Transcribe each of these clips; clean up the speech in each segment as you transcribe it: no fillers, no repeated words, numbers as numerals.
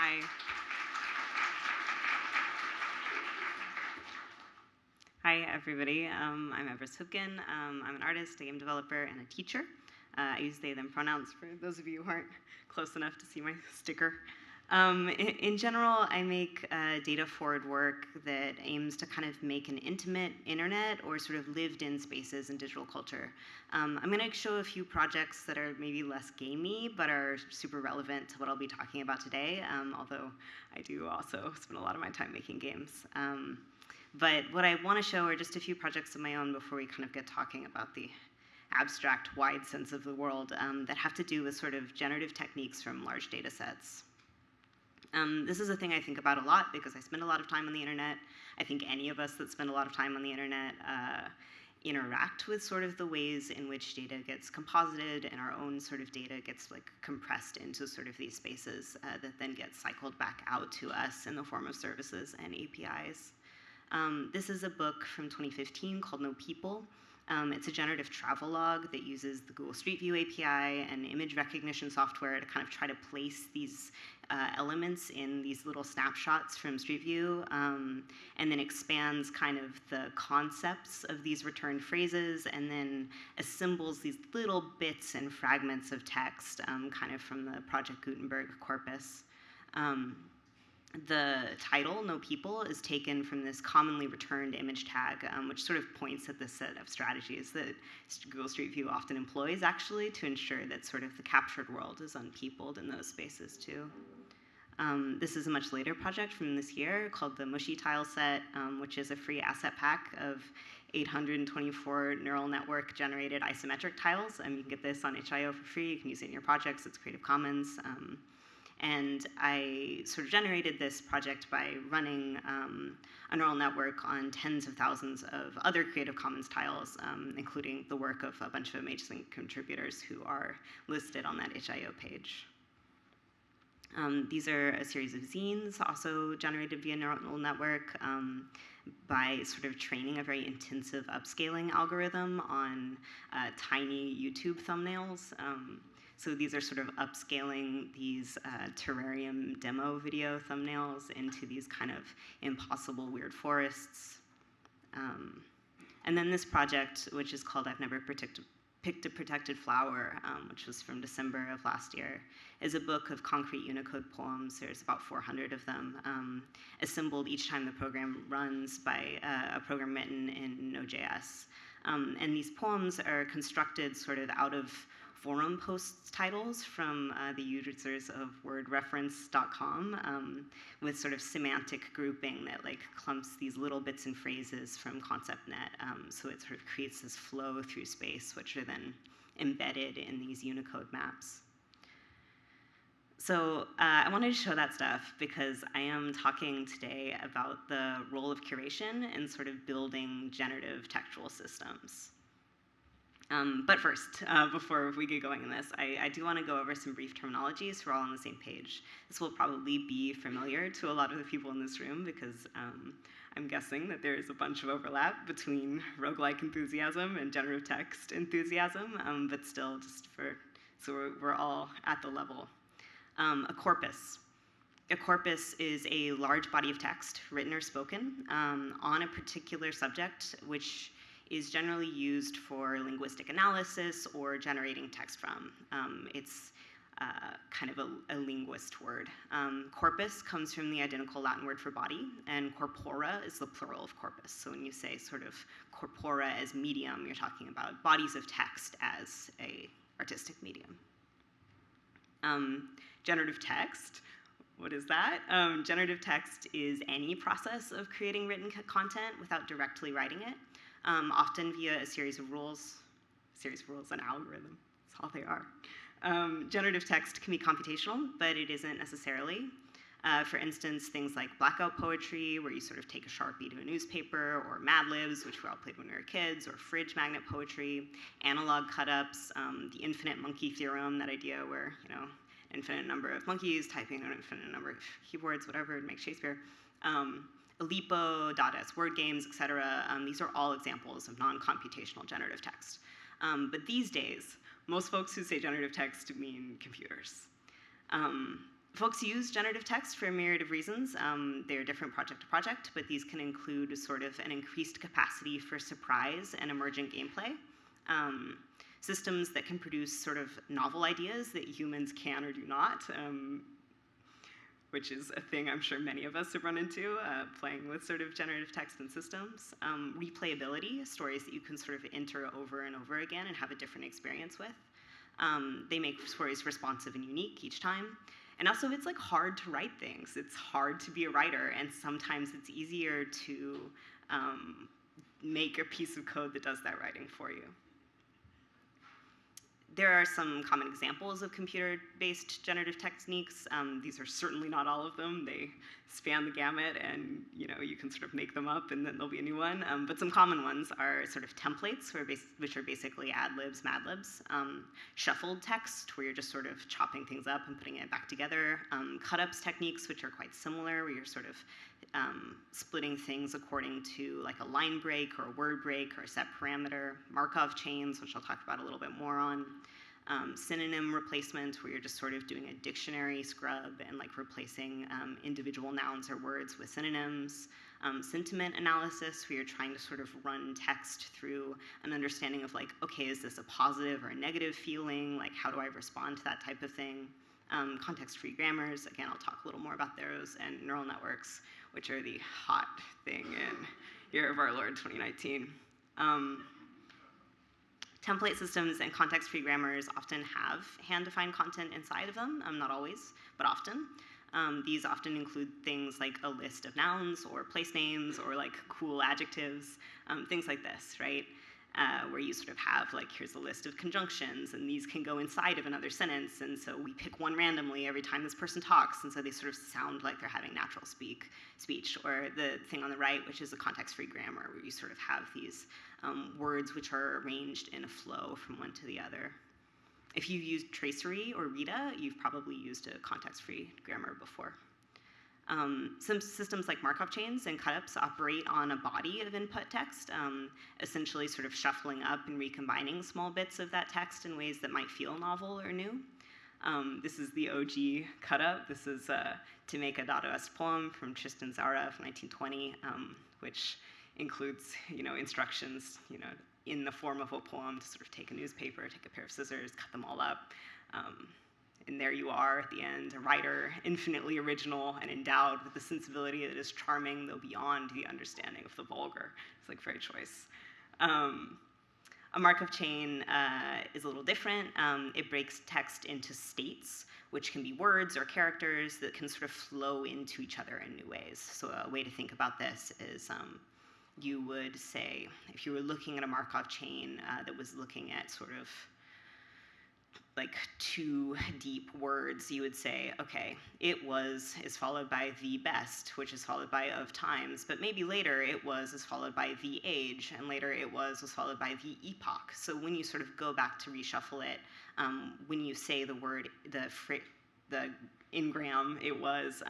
Hi. Hi, everybody. I'm Everest Pipkin. I'm an artist, a game developer, and a teacher. I use they, them pronouns for those of you who aren't close enough to see my sticker. In general, I make data-forward work that aims to kind of make an intimate internet or sort of lived-in spaces in digital culture. I'm going to show a few projects that are maybe less gamey, but are super relevant to what I'll be talking about today, although I do also spend a lot of my time making games. But what I want to show are just a few projects of my own before we kind of get talking about the abstract, wide sense of the world that have to do with sort of generative techniques from large data sets. This is a thing I think about a lot because I spend a lot of time on the internet. I think any of us that spend a lot of time on the internet interact with sort of the ways in which data gets composited and our own sort of data gets like compressed into sort of these spaces that then get cycled back out to us in the form of services and APIs. This is a book from 2015 called No People. It's a generative travelogue that uses the Google Street View API and image recognition software to kind of try to place these elements in these little snapshots from Street View, and then expands kind of the concepts of these returned phrases, and then assembles these little bits and fragments of text kind of from the Project Gutenberg corpus. The title, No People, is taken from this commonly returned image tag, which sort of points at this set of strategies that Google Street View often employs, actually, to ensure that sort of the captured world is unpeopled in those spaces, too. This is a much later project from this year called the Mushy Tile Set, which is a free asset pack of 824 neural network generated isometric tiles. You can get this on itch.io for free. You can use it in your projects. It's Creative Commons. And I sort of generated this project by running a neural network on tens of thousands of other Creative Commons tiles, including the work of a bunch of amazing contributors who are listed on that itch.io page. These are a series of zines, also generated via neural network by sort of training a very intensive upscaling algorithm on tiny YouTube thumbnails. So these are sort of upscaling these terrarium demo video thumbnails into these kind of impossible weird forests. And then this project, which is called I've Never Picked a Protected Flower, which was from December of last year, is a book of concrete Unicode poems. There's about 400 of them, assembled each time the program runs by a program written in Node.js. And these poems are constructed sort of out of forum post titles from the users of wordreference.com with sort of semantic grouping that like clumps these little bits and phrases from ConceptNet. So it sort of creates this flow through space, which are then embedded in these Unicode maps. So I wanted to show that stuff because I am talking today about the role of curation in sort of building generative textual systems. But first, before we get going in this, I do want to go over some brief terminology so we're all on the same page. This will probably be familiar to a lot of the people in this room because I'm guessing that there is a bunch of overlap between roguelike enthusiasm and generative text enthusiasm, but still so we're all at the level. A corpus. A corpus is a large body of text, written or spoken, on a particular subject, which is generally used for linguistic analysis or generating text from. It's kind of a linguist word. Corpus comes from the identical Latin word for body, and corpora is the plural of corpus. So when you say sort of corpora as medium, you're talking about bodies of text as a artistic medium. Generative text. What is that? Generative text is any process of creating written content without directly writing it. Often via a series of rules, an algorithm, that's all they are. Generative text can be computational, but it isn't necessarily. For instance, things like blackout poetry, where you sort of take a Sharpie to a newspaper, or Mad Libs, which we all played when we were kids, or fridge magnet poetry, analog cut-ups, the infinite monkey theorem, that idea where, you know, infinite number of monkeys typing on an infinite number of keyboards, whatever, to make Shakespeare. Alipo, Dadaist word games, etc. These are all examples of non-computational generative text. But these days, most folks who say generative text mean computers. Folks use generative text for a myriad of reasons. They're different project to project, but these can include sort of an increased capacity for surprise and emergent gameplay. Systems that can produce sort of novel ideas that humans can or do not, which is a thing I'm sure many of us have run into playing with sort of generative text and systems. Replayability, stories that you can sort of enter over and over again and have a different experience with. They make stories responsive and unique each time. And also, it's like hard to write things. It's hard to be a writer, and sometimes it's easier to make a piece of code that does that writing for you. There are some common examples of computer-based generative techniques. These are certainly not all of them. They span the gamut, and you can sort of make them up, and then there'll be a new one. But some common ones are sort of templates, which are basically ad-libs, mad-libs. Shuffled text, where you're just sort of chopping things up and putting it back together. Cut-ups techniques, which are quite similar, where you're sort of splitting things according to like a line break or a word break or a set parameter. Markov chains, which I'll talk about a little bit more on. Synonym replacement, where you're just sort of doing a dictionary scrub and like replacing individual nouns or words with synonyms. Sentiment analysis, where you're trying to sort of run text through an understanding of like, okay, is this a positive or a negative feeling? Like, how do I respond to that type of thing? Context-free grammars, again, I'll talk a little more about those, and neural networks, which are the hot thing in year of our Lord 2019. Template systems and context-free grammars often have hand-defined content inside of them, not always, but often. These often include things like a list of nouns or place names or like cool adjectives, things like this, right? Where you sort of have like, here's a list of conjunctions, and these can go inside of another sentence, and so we pick one randomly every time this person talks, and so they sort of sound like they're having natural speech. Or the thing on the right, which is a context-free grammar, where you sort of have these words which are arranged in a flow from one to the other. If you've used Tracery or Rita, you've probably used a context-free grammar before. Some systems like Markov chains and cut-ups operate on a body of input text, essentially sort of shuffling up and recombining small bits of that text in ways that might feel novel or new. This is the OG cut-up. This is To Make a Dadaist Poem from Tristan Tzara from 1920, which includes instructions in the form of a poem to sort of take a newspaper, take a pair of scissors, cut them all up. And there you are at the end, a writer, infinitely original and endowed with a sensibility that is charming, though beyond the understanding of the vulgar. It's like very choice. A Markov chain is a little different. It breaks text into states, which can be words or characters that can sort of flow into each other in new ways. So a way to think about this is you would say, if you were looking at a Markov chain that was looking at sort of like two deep words, you would say, okay, it was is followed by the best, which is followed by of times, but maybe later it was is followed by the age, and later it was followed by the epoch. So when you sort of go back to reshuffle it, when you say the word, the ingram it was,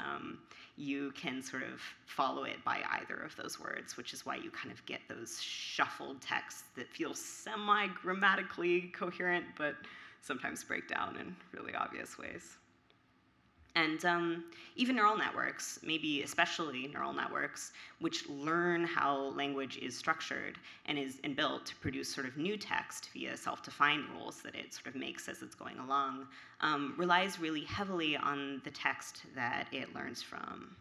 you can sort of follow it by either of those words, which is why you kind of get those shuffled texts that feel semi-grammatically coherent, but sometimes break down in really obvious ways. And even neural networks, maybe especially neural networks, which learn how language is structured and built to produce sort of new text via self-defined rules that it sort of makes as it's going along, relies really heavily on the text that it learns from.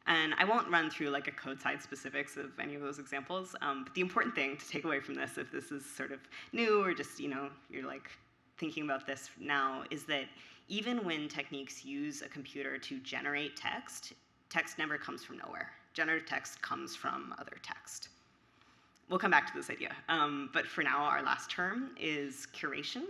And I won't run through like a code side specifics of any of those examples, but the important thing to take away from this, if this is sort of new or just, you're like thinking about this now, is that even when techniques use a computer to generate text, text never comes from nowhere. Generative text comes from other text. We'll come back to this idea. But for now, our last term is curation.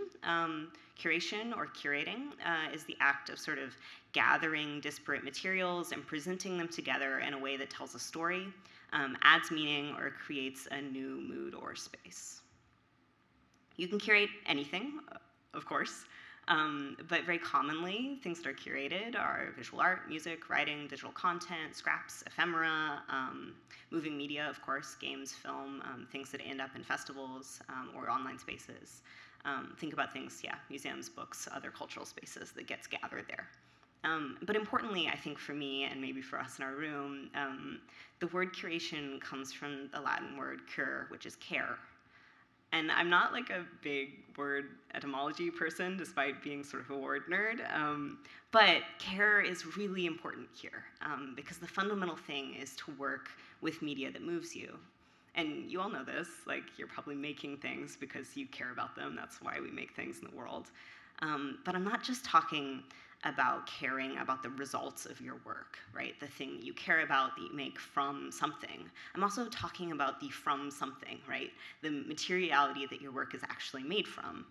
Curation, or curating, is the act of sort of gathering disparate materials and presenting them together in a way that tells a story, adds meaning, or creates a new mood or space. You can curate anything, of course, but very commonly, things that are curated are visual art, music, writing, digital content, scraps, ephemera, moving media, of course, games, film, things that end up in festivals or online spaces. Think about things, museums, books, other cultural spaces that gets gathered there. But importantly, I think for me, and maybe for us in our room, the word curation comes from the Latin word cur, which is care. And I'm not like a big word etymology person, despite being sort of a word nerd. But care is really important here, because the fundamental thing is to work with media that moves you. And you all know this, like you're probably making things because you care about them. That's why we make things in the world. But I'm not just talking about caring about the results of your work, right? The thing that you care about that you make from something. I'm also talking about the from something, right? The materiality that your work is actually made from.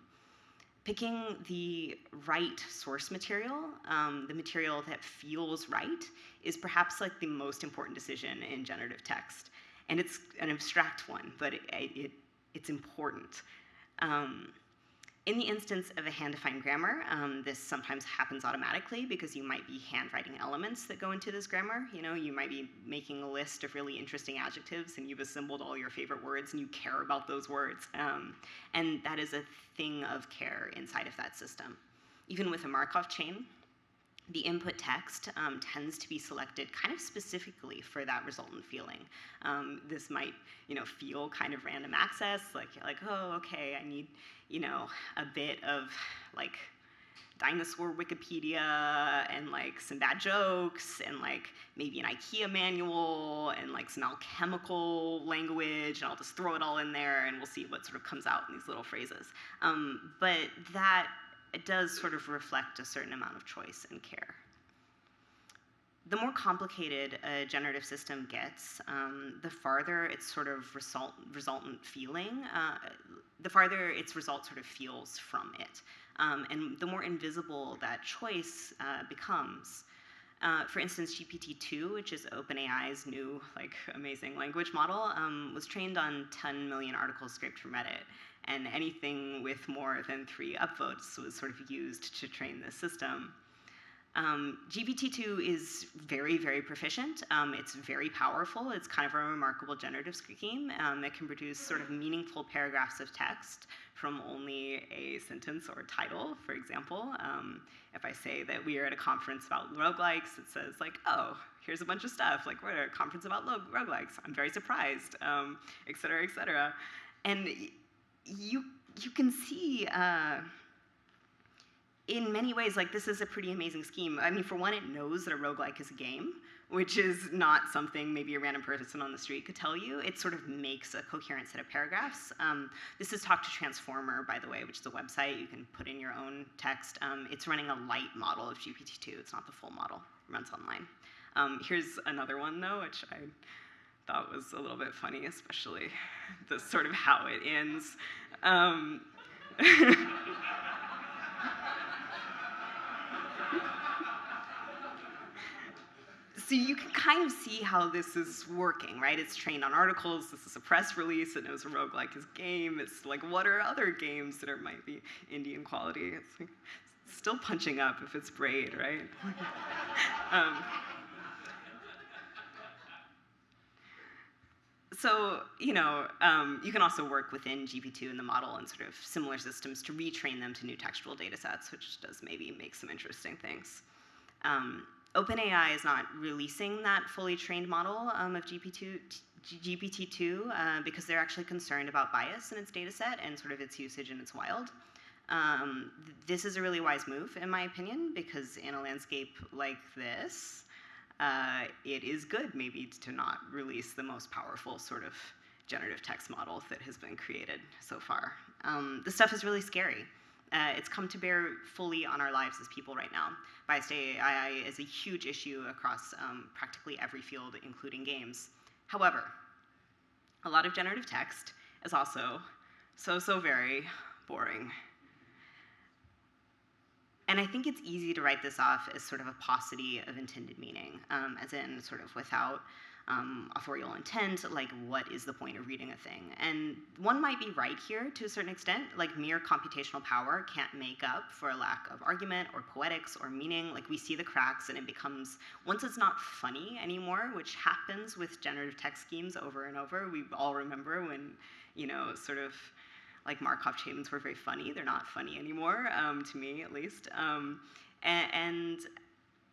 Picking the right source material, the material that feels right, is perhaps like the most important decision in generative text. And it's an abstract one, but it's important. In the instance of a hand-defined grammar, this sometimes happens automatically because you might be handwriting elements that go into this grammar. You know, you might be making a list of really interesting adjectives and you've assembled all your favorite words and you care about those words. And that is a thing of care inside of that system. Even with a Markov chain, the input text tends to be selected kind of specifically for that resultant feeling. This might, feel kind of random access, like you're like, oh, okay, I need, a bit of like dinosaur Wikipedia and like some bad jokes and like maybe an IKEA manual and like some alchemical language, and I'll just throw it all in there and we'll see what sort of comes out in these little phrases. But that it does sort of reflect a certain amount of choice and care. The more complicated a generative system gets, the farther its sort of resultant feeling, the farther its result sort of feels from it. And the more invisible that choice becomes. For instance, GPT-2, which is OpenAI's new, amazing language model, was trained on 10 million articles scraped from Reddit. And anything with more than 3 upvotes was sort of used to train this system. GPT-2 is very, very proficient. It's very powerful. It's kind of a remarkable generative scheme. It can produce sort of meaningful paragraphs of text from only a sentence or a title. For example, if I say that we are at a conference about roguelikes, it says like, oh, here's a bunch of stuff. Like, we're at a conference about roguelikes. I'm very surprised, et cetera, et cetera. And you can see in many ways, like, this is a pretty amazing scheme. I mean, for one, it knows that a roguelike is a game, which is not something maybe a random person on the street could tell you. It sort of makes a coherent set of paragraphs. This is Talk to Transformer, by the way, which is a website. You can put in your own text. It's running a light model of GPT-2. It's not the full model. It runs online. Here's another one, though, which I thought was a little bit funny, especially the sort of how it ends. So you can kind of see how this is working, right? It's trained on articles. This is a press release. It knows a roguelike is game. It's like, what are other games that might be Indian quality? It's like, still punching up if it's Braid, right? So, you can also work within GPT-2 in the model and sort of similar systems to retrain them to new textual data sets, which does maybe make some interesting things. OpenAI is not releasing that fully trained model of GPT-2 because they're actually concerned about bias in its data set and sort of its usage in its wild. This is a really wise move, in my opinion, because in a landscape like this, it is good maybe to not release the most powerful sort of generative text model that has been created so far. This stuff is really scary. It's come to bear fully on our lives as people right now. Biased AI is a huge issue across practically every field, including games. However, a lot of generative text is also so very boring. And I think it's easy to write this off as sort of a paucity of intended meaning, as in sort of without authorial intent, like what is the point of reading a thing? And one might be right here to a certain extent, like mere computational power can't make up for a lack of argument or poetics or meaning. Like we see the cracks and it becomes, once it's not funny anymore, which happens with generative text schemes over and over, we all remember when, sort of like Markov chains were very funny. They're not funny anymore, to me at least. And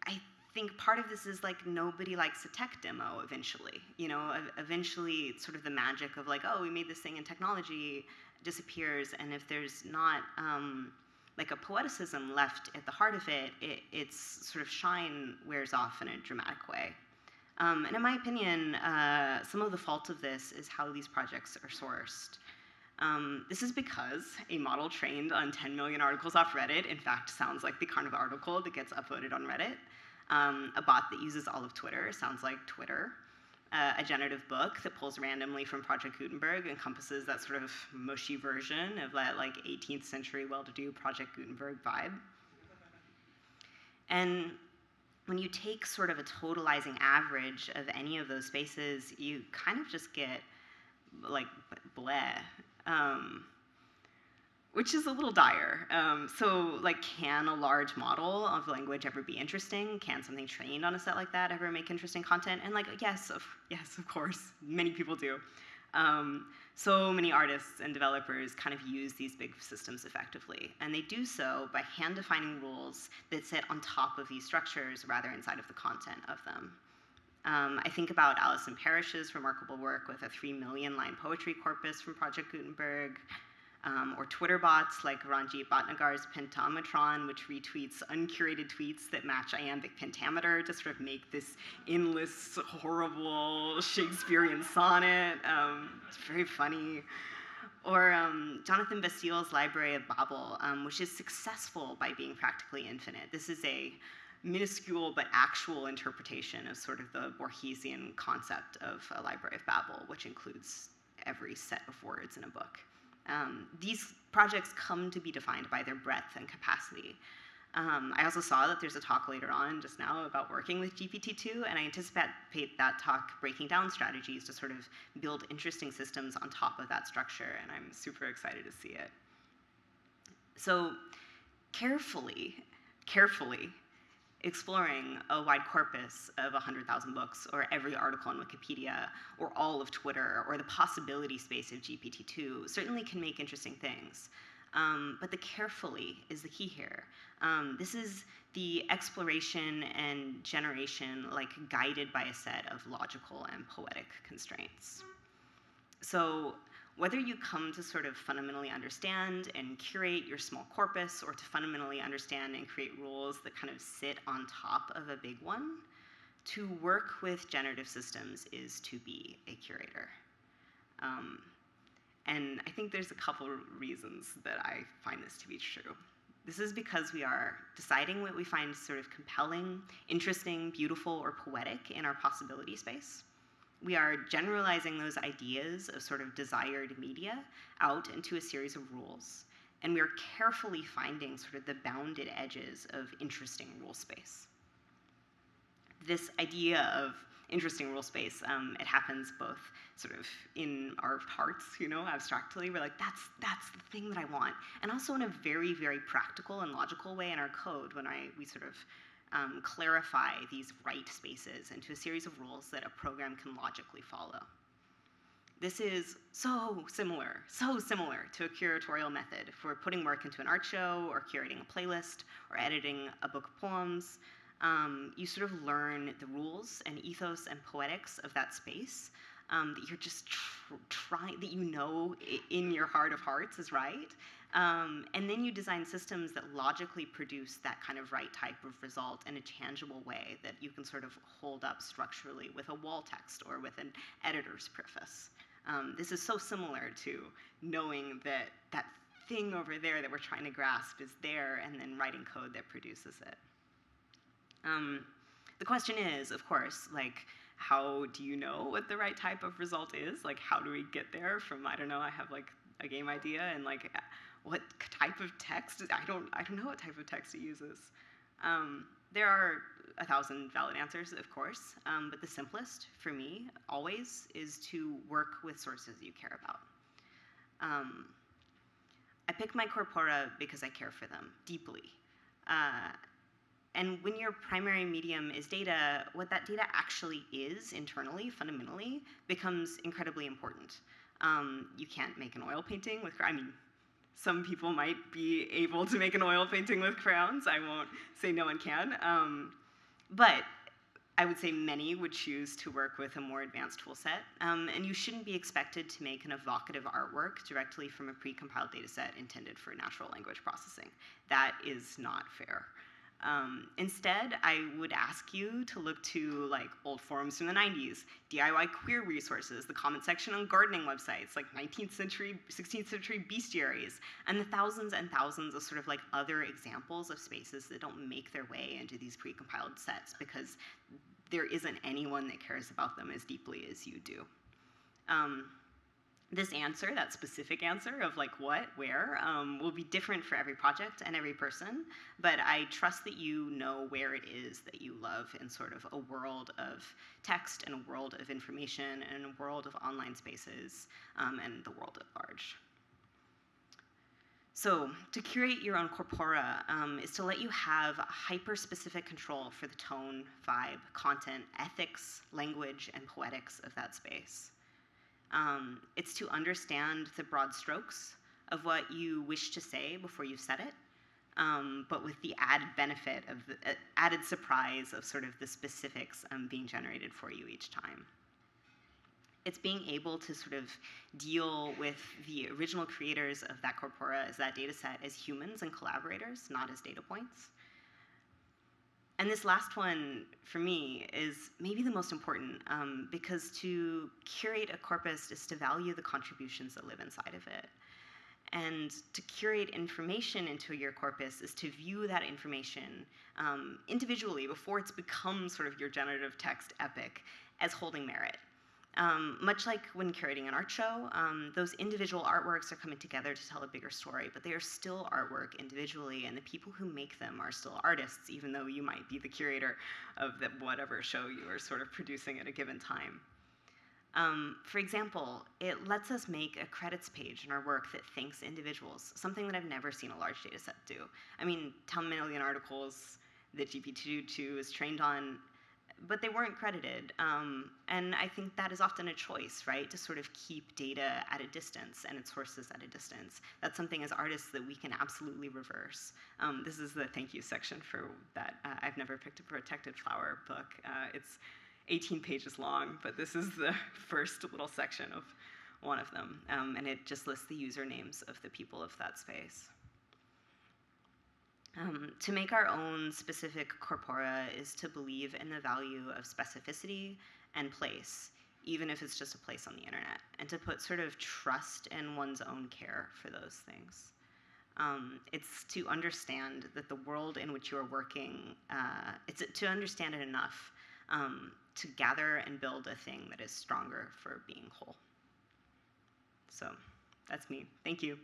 I think part of this is like nobody likes a tech demo eventually. You know, eventually sort of the magic of like, oh, we made this thing in technology disappears, and if there's not like a poeticism left at the heart of it, its sort of shine wears off in a dramatic way. And in my opinion, some of the fault of this is how these projects are sourced. This is because a model trained on 10 million articles off Reddit, in fact, sounds like the kind of article that gets upvoted on Reddit. A bot that uses all of Twitter sounds like Twitter. A generative book that pulls randomly from Project Gutenberg encompasses that sort of mushy version of that like 18th century well-to-do Project Gutenberg vibe. And when you take sort of a totalizing average of any of those spaces, you kind of just get like bleh, which is a little dire. So like, can a large model of language ever be interesting? Can something trained on a set like that ever make interesting content? And like, yes, of course, many people do. So many artists and developers kind of use these big systems effectively, and they do so by hand-defining rules that sit on top of these structures rather inside of the content of them. I think about Alison Parrish's remarkable work with a 3 million line poetry corpus from Project Gutenberg, or Twitter bots like Ranjit Bhatnagar's Pentametron, which retweets uncurated tweets that match iambic pentameter to sort of make this endless, horrible Shakespearean sonnet. It's very funny. Or Jonathan Bastile's Library of Babel, which is successful by being practically infinite. This is a minuscule but actual interpretation of sort of the Borgesian concept of a Library of Babel, which includes every set of words in a book. These projects come to be defined by their breadth and capacity. I also saw that there's a talk later on just now about working with GPT-2, and I anticipate that talk breaking down strategies to sort of build interesting systems on top of that structure, and I'm super excited to see it. So carefully exploring a wide corpus of 100,000 books, or every article on Wikipedia, or all of Twitter, or the possibility space of GPT-2 certainly can make interesting things. But the carefully is the key here. This is the exploration and generation like guided by a set of logical and poetic constraints. So whether you come to sort of fundamentally understand and curate your small corpus, or to fundamentally understand and create rules that kind of sit on top of a big one, to work with generative systems is to be a curator. And I think there's a couple reasons that I find this to be true. This is because we are deciding what we find sort of compelling, interesting, beautiful, or poetic in our possibility space. We are generalizing those ideas of sort of desired media out into a series of rules, and we are carefully finding sort of the bounded edges of interesting rule space. This idea of interesting rule space, it happens both sort of in our hearts, you know, abstractly. We're like, that's the thing that I want, and also in a very, very practical and logical way in our code when we sort of clarify these right spaces into a series of rules that a program can logically follow. This is so similar to a curatorial method. If we're putting work into an art show, or curating a playlist, or editing a book of poems, you sort of learn the rules and ethos and poetics of that space that you're just trying, that you know in your heart of hearts is right. And then you design systems that logically produce that kind of right type of result in a tangible way that you can sort of hold up structurally with a wall text or with an editor's preface. This is so similar to knowing that that thing over there that we're trying to grasp is there, and then writing code that produces it. The question is, of course, like, how do you know what the right type of result is? Like, how do we get there from, I don't know, I have like a game idea, and like, what type of text? I don't know what type of text it uses. There are 1,000 valid answers, of course, but the simplest for me always is to work with sources you care about. I pick my corpora because I care for them deeply. And when your primary medium is data, what that data actually is internally, fundamentally, becomes incredibly important. You can't make an oil painting with, I mean, some people might be able to make an oil painting with crayons. I won't say no one can. But I would say many would choose to work with a more advanced tool set, and you shouldn't be expected to make an evocative artwork directly from a pre-compiled data set intended for natural language processing. That is not fair. Instead, I would ask you to look to like old forums from the 90s, DIY queer resources, the comment section on gardening websites, like 19th century, 16th century bestiaries, and the thousands and thousands of sort of like other examples of spaces that don't make their way into these pre-compiled sets because there isn't anyone that cares about them as deeply as you do. This answer, that specific answer of like what, where, will be different for every project and every person, but I trust that you know where it is that you love in sort of a world of text and a world of information and a world of online spaces and the world at large. So to curate your own corpora is to let you have hyper-specific control for the tone, vibe, content, ethics, language, and poetics of that space. It's to understand the broad strokes of what you wish to say before you've said it, but with the added benefit of the added surprise of sort of the specifics being generated for you each time. It's being able to sort of deal with the original creators of that corpora as that data set as humans and collaborators, not as data points. And this last one, for me, is maybe the most important, because to curate a corpus is to value the contributions that live inside of it. And to curate information into your corpus is to view that information individually before it's become sort of your generative text epic as holding merit. Much like when curating an art show, those individual artworks are coming together to tell a bigger story, but they are still artwork individually, and the people who make them are still artists, even though you might be the curator of whatever show you are sort of producing at a given time. For example, it lets us make a credits page in our work that thanks individuals, something that I've never seen a large data set do. I mean, 10 million articles that GPT-2 is trained on, but they weren't credited. And I think that is often a choice, right? To sort of keep data at a distance and its sources at a distance. That's something as artists that we can absolutely reverse. This is the thank you section for that I've Never Picked a Protected Flower book. It's 18 pages long, but this is the first little section of one of them. And it just lists the usernames of the people of that space. To make our own specific corpora is to believe in the value of specificity and place, even if it's just a place on the internet, and to put sort of trust in one's own care for those things. It's to understand that the world in which you are working, it's to understand it enough to gather and build a thing that is stronger for being whole. So that's me. Thank you.